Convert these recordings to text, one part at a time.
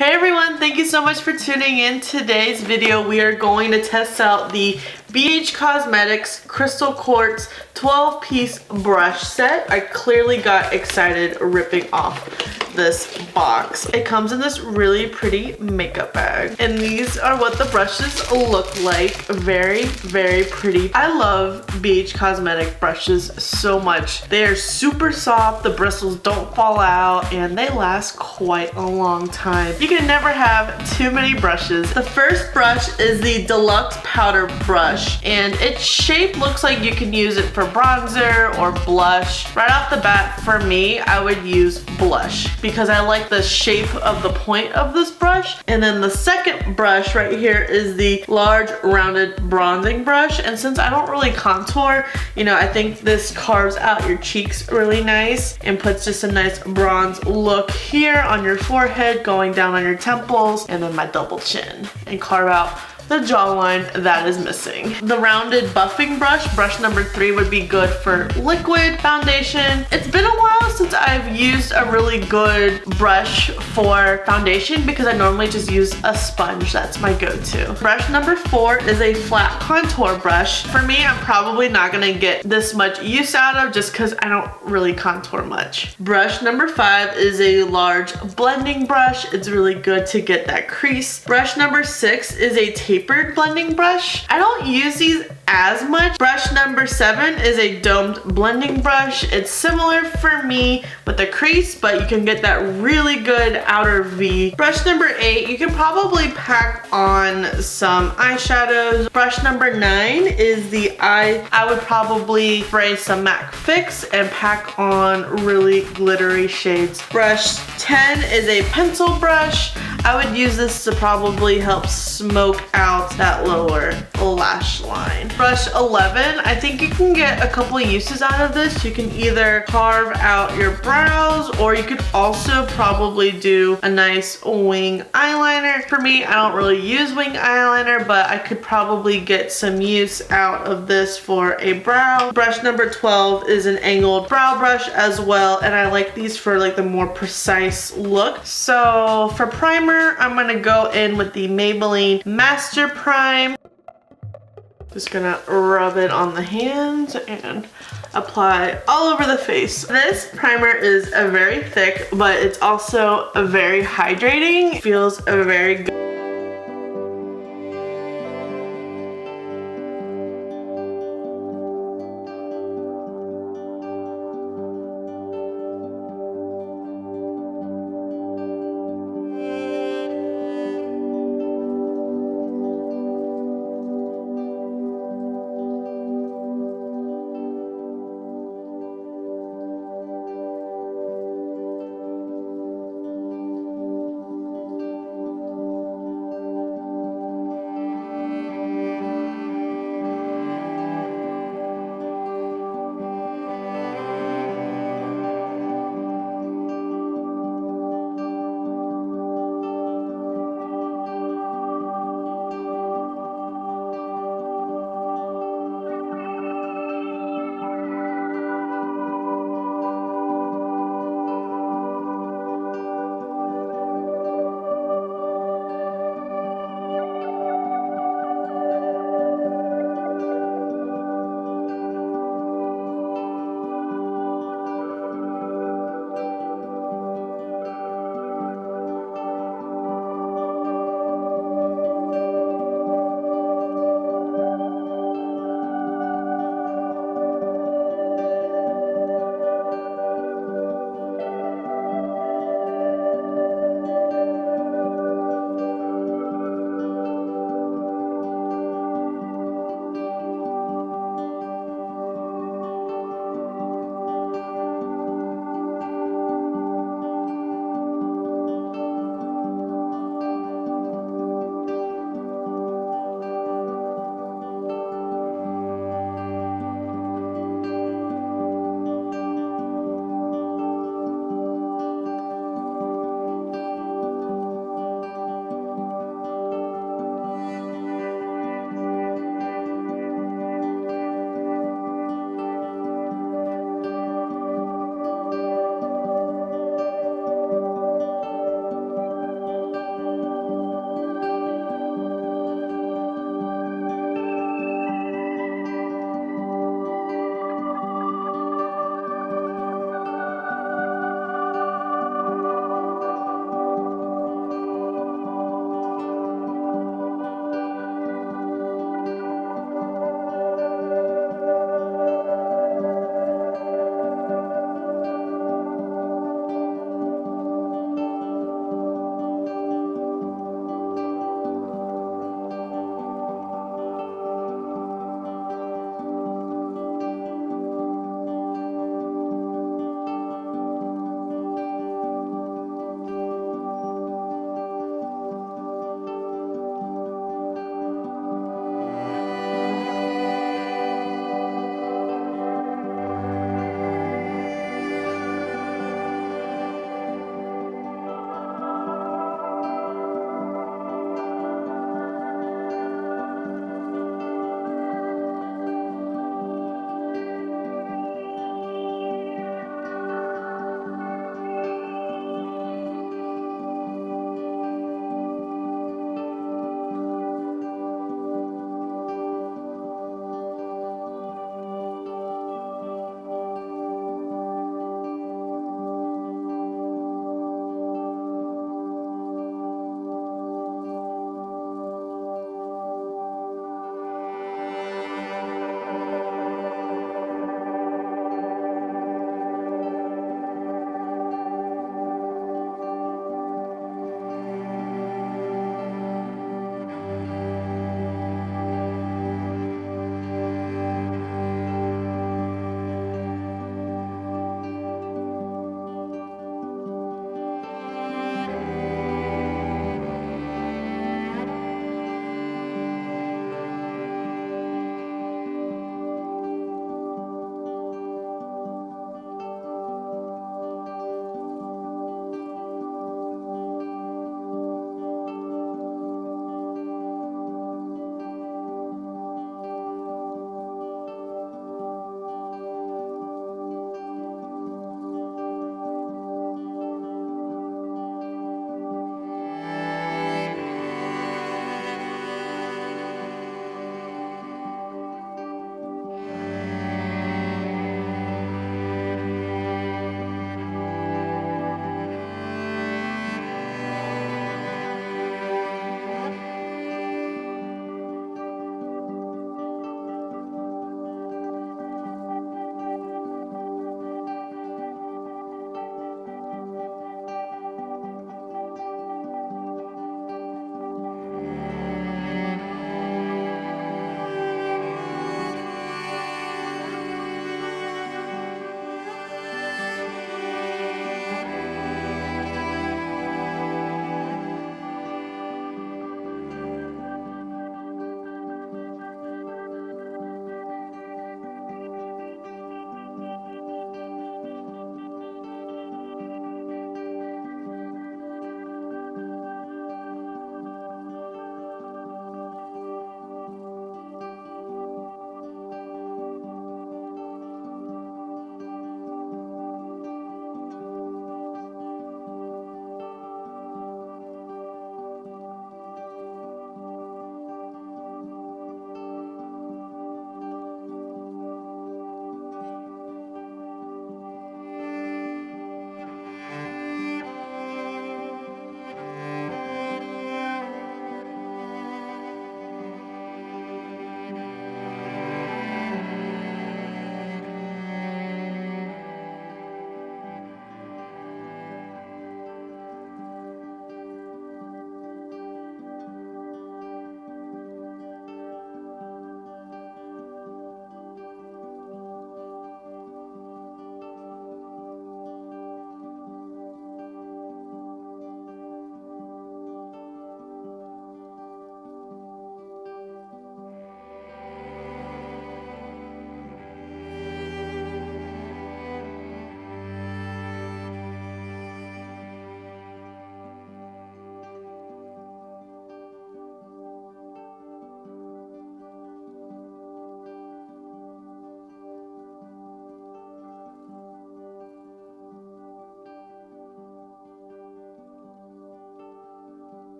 Hey everyone, thank you so much for tuning in. Today's video we are going to test out the bhcosmetics Crystal Quartz 12-piece brush set. I clearly got excited ripping off this box. It comes in this really pretty makeup bag, and these are what the brushes look like. Very, very pretty. I love bhcosmetic brushes so much. They are super soft, the bristles don't fall out, and they last quite a long time. You can never have too many brushes. The first brush is the Deluxe powder brush, and its shape looks like you can use it for bronzer or blush. Right off the bat, for me, I would use blush because I like the shape of the point of this brush. And then the second brush right here is the large rounded bronzing brush, and since I don't really contour, you know, I think this carves out your cheeks really nice and puts just a nice bronze look here on your forehead, going down on your temples, and then my double chin, and carve out the jawline that is missing. The rounded buffing brush number 3, would be good for liquid foundation. It's been a while since I've used a really good brush for foundation because I normally just use a sponge. That's my go-to. Brush number 4 is a flat contour brush. For me, I'm probably not gonna get this much use out of just because I don't really contour much. Brush number 5 is a large blending brush. It's really good to get that crease. Brush number 6 is a tapered blending brush. I don't use these as much. Brush number 7 is a domed blending brush. It's similar for me with the crease, but you can get that really good outer V. Brush number 8, you can probably pack on some eyeshadows. Brush number 9 is the eye. I would probably spray some MAC Fix and pack on really glittery shades. Brush 10 is a pencil brush. I would use this to probably help smoke out that lower lash line. Brush 11, I think you can get a couple of uses out of this. You can either carve out your brows, or you could also probably do a nice wing eyeliner. For me, I don't really use wing eyeliner, but I could probably get some use out of this for a brow. Brush number 12 is an angled brow brush as well, and I like these for like the more precise look. So for primer, I'm gonna go in with the Maybelline Master Prime. Just gonna rub it on the hands and apply all over the face. This primer is a very thick, but it's also a very hydrating. It feels a very good.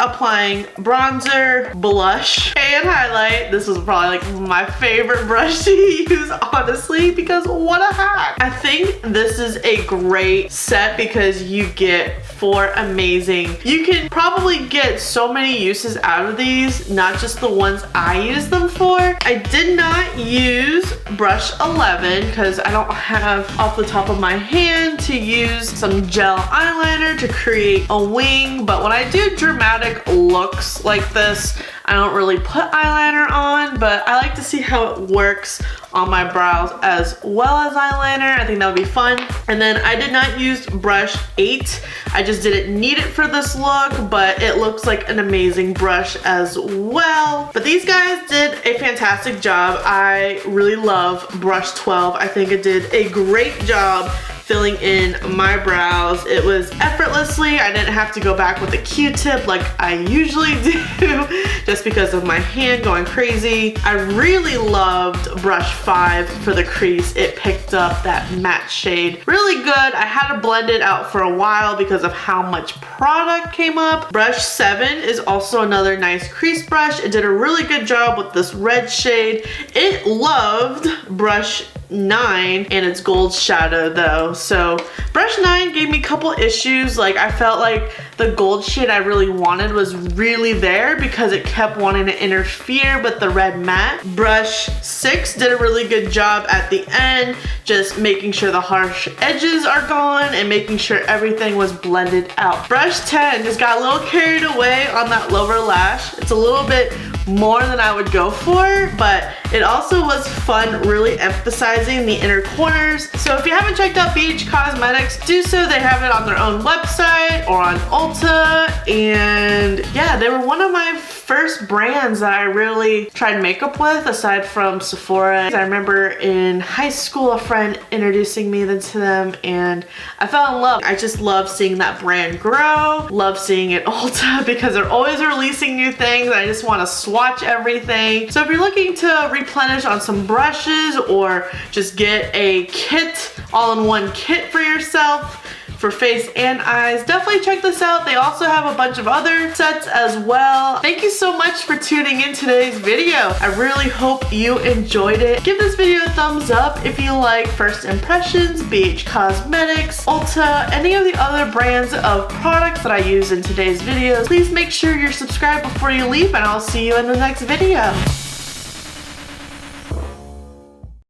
applying bronzer, blush, and highlight. This was probably like my favorite brush to use, honestly, because what a hack. I think this is a great set because you get 4 amazing. You can probably get so many uses out of these, not just the ones I use them for. I did not use brush 11 because I don't have off the top of my hand to use some gel eyeliner to create a wing, but when I do dramatic looks like this, I don't really put eyeliner on, but I like to see how it works on my brows as well as eyeliner. I think that would be fun. And then I did not use brush 8. I just didn't need it for this look, but it looks like an amazing brush as well. But these guys did a fantastic job. I really love brush 12. I think it did a great job filling in my brows. It was effortlessly. I didn't have to go back with a Q-tip like I usually do just because of my hand going crazy. I really loved brush 5 for the crease. It picked up that matte shade really good. I had to blend it out for a while because of how much product came up. Brush 7 is also another nice crease brush. It did a really good job with this red shade. It loved brush 9 and its gold shadow though. So brush 9 gave me a couple issues. Like I felt like the gold shade I really wanted was really there because it kept wanting to interfere with the red matte. Brush 6 did a really good job at the end, just making sure the harsh edges are gone and making sure everything was blended out. Brush 10 just got a little carried away on that lower lash. It's a little bit more than I would go for, but it also was fun really emphasizing the inner corners. So if you haven't checked out bhcosmetics, do so. They have it on their own website or on Ulta, and yeah, they were one of my first brands that I really tried makeup with aside from Sephora. I remember in high school a friend introducing me to them and I fell in love. I just love seeing that brand grow, love seeing it Ulta because they're always releasing new things. I just want to swatch everything. So if you're looking to replenish on some brushes or just get a kit, all-in-one kit for yourself for face and eyes, definitely check this out. They also have a bunch of other sets as well. Thank you so much for tuning in today's video. I really hope you enjoyed it. Give this video a thumbs up if you like first impressions, BH Cosmetics, Ulta, any of the other brands of products that I use in today's videos. Please make sure you're subscribed before you leave and I'll see you in the next video.